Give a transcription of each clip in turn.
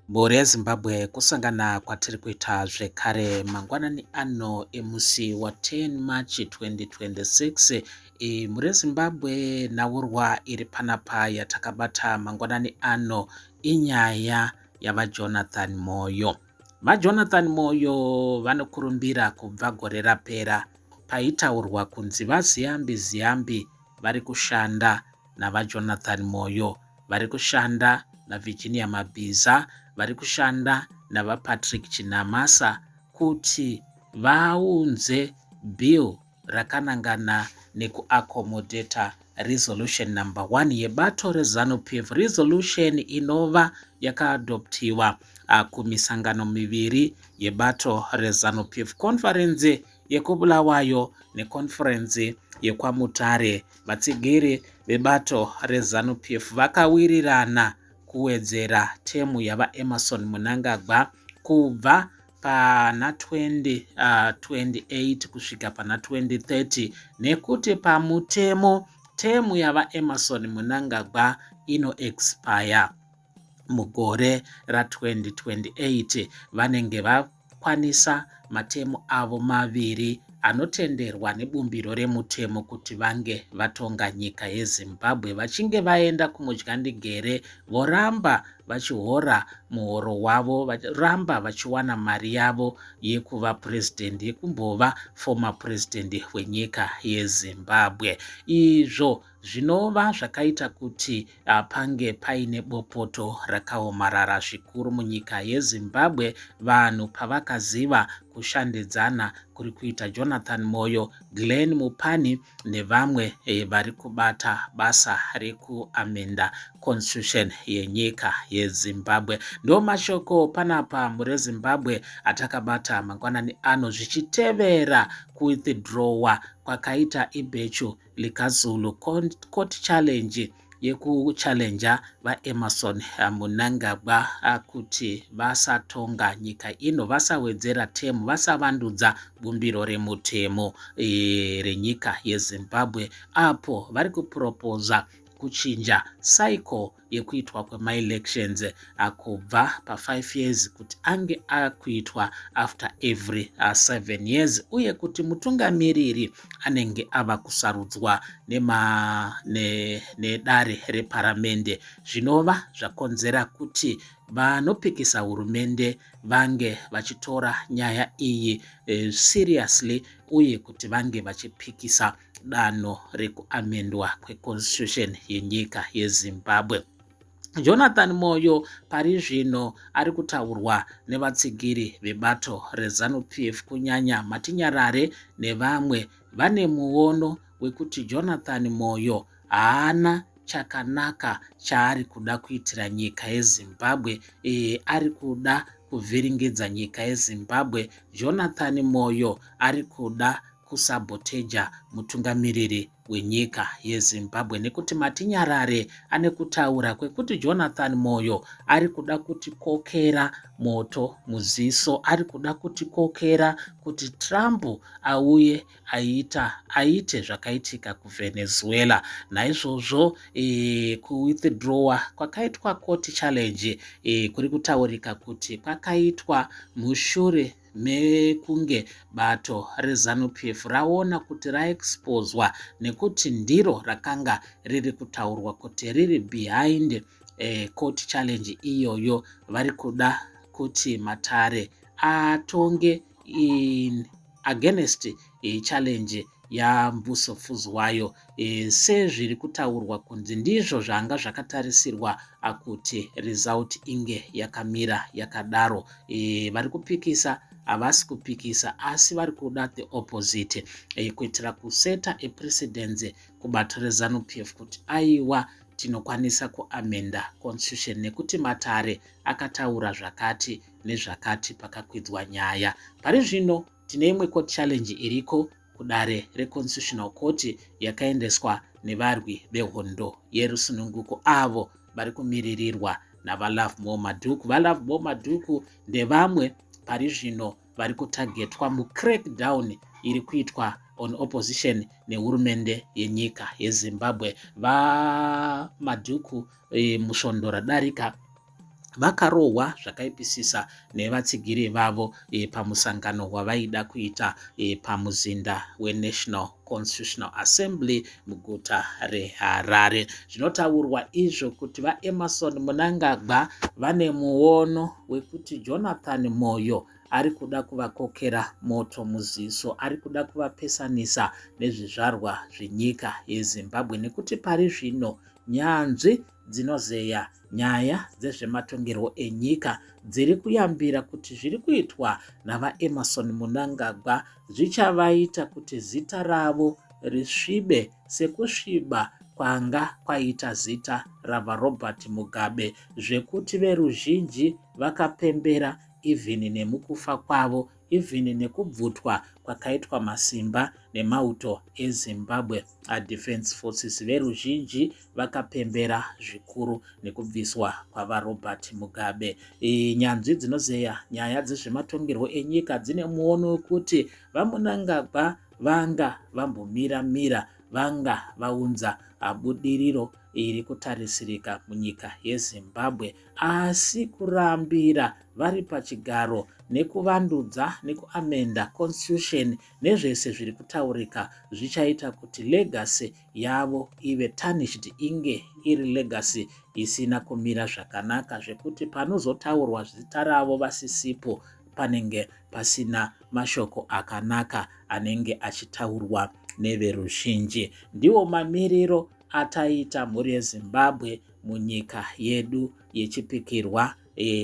Mbori yeZimbabwe kusangana kwatiri kuita zvekare mangwanani ano emusi wa10 Machi 2026. Mhuri yeZimbabwe nhaurwa iri panapa yatakabata mangwanani ano inyaya yavaJonathan Moyo. VaJonathan Moyo vanokurumbira kubva gore rapera paitaurwa kunzi vaZiyambi vari kushanda navaJonathan Moyo, vari kushanda naVirginia Mabhiza, vari kushanda navaPatrick Chinamasa kuti vaunze bill rakanangana nekuakomodheta resolution number 1 yebato reZANU-PF, resolution inova yakaadoptiwa kumisangano miviri yebato reZANU-PF, konferenzi yekubulawayo nekonferenzi yekwaMutare. Vatsigiri vebato reZANU-PF vakawirirana kuwedzera temu yavaEmmerson Mnangagwa kubva pana 2028 kusvika pana 2030, nekuti pamutemo temu yavaEmmerson Mnangagwa ino expire mugore ra2028. Vanenge vakwanisa matemu avo maviri anotenderwa nebumbiro remutemo kuti vange vatonga nyika yeZimbabwe. Vachinge vaenda kumudyandegere voramba vachihora muhoro wavo, varamba vachiwana mari yavo yekuva president, yekumbova former president wenyika yeZimbabwe. Izvo zvinova zvakaita kuti pange paine bopoto rakaomarara zvikuru munyika yeZimbabwe, vanhu pavakaziva kushandidzana kuri kuita Jonathan Moyo, Glenn Mupani nevamwe vari kubata basa rekuamenda constitution yenyika yeZimbabwe. Ndo mashoko panapa mhuri yeZimbabwe atakabata mangwanani ano, zvichitevera kuwithdrawa kwakaita Ibechu Likazulu court challenge yekuchallenja vaEmmerson Mnangagwa kuti vasatonga nyika ino, vasawedzera temu, vasavandudza bumbiro remutemo renyika yeZimbabwe, apo vari kuproposa kuchinja cycle yekuitwa kwemaelections kubva pa5 years kuti ange akuitwa after every 7 years, uye kuti mutungamiriri anenge ava kusarudzwa nedare reparamende, zvinova zvakonzera kuti vanopikisa hurumende vange vachitora nyaya iyi seriously, uye kuti vange vachipikisa danho rekuamendwa kweconstitution yenyika yeZimbabwe. Jonathan Moyo pari zvino ari kutaurwa nevatsigiri vebato reZANU-PF, kunyanya Mati Nyarare nevamwe vane muono wekuti Jonathan Moyo haana chakanaka chaari kuda kuitira nyika yeZimbabwe. Ari kuda kuvhiringidza nyika yeZimbabwe. Jonathan Moyo ari kuda kusaboteja mutungamiriri wenyika yeZimbabwe, nekuti Mati Nyarare ane kutaura kwekuti Jonathan Moyo ari kuda kutikokera moto muziso, ari kuda kutikokera kuti Trump auye aite zvakaitika kuVenezuela. Naizvozvo kuwithdrawa kwakaitwa court challenge kuri kutaurika kuti kwakaitwa mushure mekunge bato reZANU-PF raona kuti raexposwa, nekuti ndiro rakanga riri kutaurwa kuti riri behind court challenge iyoyo. Vari kuda kuti Matare atonge against challenge yaMvuso Fuzwayo, sezviri kutaurwa kunzi ndizvo zvanga zvakatarisirwa kuti result inge yakamira yakadaro. Vari kupikisa havasi kupikisa, asi vari kuda the opposite, kuitira kuseta precedence kubato reZANU-PF kuti aiwa tinokwanisa kuamenda constitution, nekuti Matare akataura zvakati nezvakati pakakwidzwa nyaya. Pari zvino tine imwe court challenge iriko kudare reconstitutional court yakaendeswa nevarwi vehondo yerusununguko avo vari kumiririrwa navaLovemore Madhuku. VaLovemore Madhuku ndevamwe pari zvino vari kutagetwa mucrackdown iri kuitwa on opposition nehurumende yenyika yeZimbabwe. VaMadhuku musvondo radarika vakarohwa zvakaipisisa nevatsigiri vavo pamusangano wavaida kuita pamuzinda weNational Constitutional Assembly muguta reHarare. Zvinotaurwa izvo kuti vaEmmerson Mnangagwa vane muono wekuti Jonathan Moyo ari kuda kuvakokera moto muziso, ari kuda kuvapesanisa nezvizvarwa zvenyika yeZimbabwe, nekuti pari zvino nyanzvi dzinozeya nyaya dzezvematongerwo enyika dziri kuyambira kuti zviri kuitwa navaEmmerson Mnangagwa zvichavaita kuti zita ravo risvibe sekusviba kwanga kwaita zita ravaRobert Mugabe, zvekuti veruzhinji vakapembera even nemukufa kwavo, even nekubvutwa kwakaitwa Masimba nemauto eZimbabwe Defense Forces. Veruzhinji vakapembera zvikuru nekubviswa kwavaRobert Mugabe. Nyanzvi dzinozeya nyaya dzezvematongerwo enyika dzine muono wekuti vaMnangagwa vanga vambomira vanga vaunza budiriro iri kutarisirika munyika yeZimbabwe, asi kurambira vari pachigaro nekuvandudza nekuamenda constitution nezvese zviri kutaurika zvichaita kuti legacy yavo ive tarnished, inge iri legacy isina kumira zvakanaka, zvekuti panozotaurwa zita ravo vasisipo panenge pasina mashoko akanaka anenge achitaurwa neveruzhinji. Ndiwo mamiriro ataita mhuri yeZimbabwe munyika yedu yechipikirwa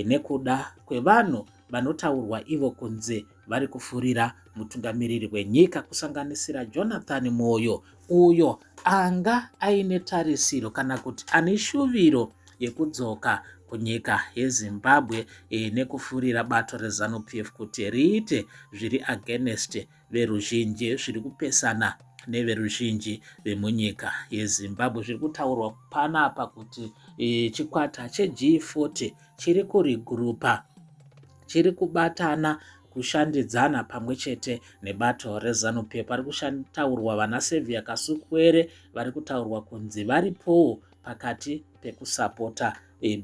nekuda kwevanhu vanotaurwa ivo kunze vari kufurira mutungamiriri wenyika kusanganisira Jonathan Moyo, uyo anga aine tarisiro kana kuti ane shuviro yekudzoka kunyika yeZimbabwe nekufurira bato reZANU-PF kuti riite zviri against veruzhinji, zviri kupesana neveruzhinji vemunyika yeZimbabwe. Zviri kutaurwa panapa kuti chikwata cheG40 chiri kurigurupa, chiri kubatana kushandidzana pamwe chete nebato reZANU-PF. Pari kutaurwa vana Sevia Kasukwere vari kutaurwa kunzi varipowo pakati pekusapota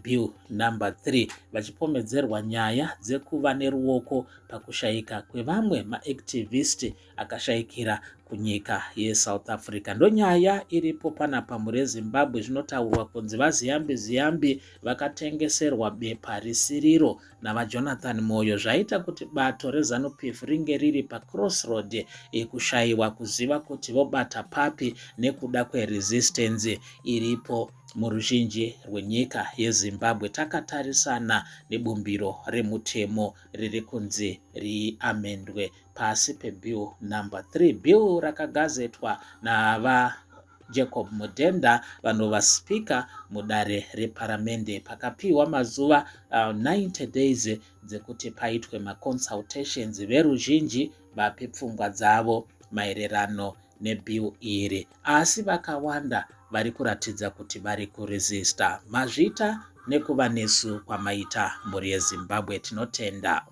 bill number 3, vachipomedzerwa nyaya dzekuva neruoko pakushayika kwevamwe maactivist akashayikira kunyika yeSouth Africa. Ndonyaya iripo panapa mhuri yeZimbabwe. Zvinotaurwa kunzi vaziyambi vakatengeserwa bepa risiriro navaJonathan Moyo, zvaita kuti bato reZANU-PF ringe riri pacrossroad kushayiwa kuziva kuti vobata papi nekuda kweresistance iripo muruzhinji rwenyika yeZimbabwe. Takatarisana nebumbiro remutemo riri kunzi riamendwe pasi pebill number 3, bill rakagazetwa nava Jacob Mudenda vanova spika mudare reparamende. Pakapiwa mazuva 90 days dzekuti paitwe maconsultations, veruzhinji vape pfungwa dzavo maererano nebill iri, asi vakawanda vari kuratidza kuti vari kuresista. Mazvita nekuva nesu kwamaita mhuri yeZimbabwe. Tinotenda.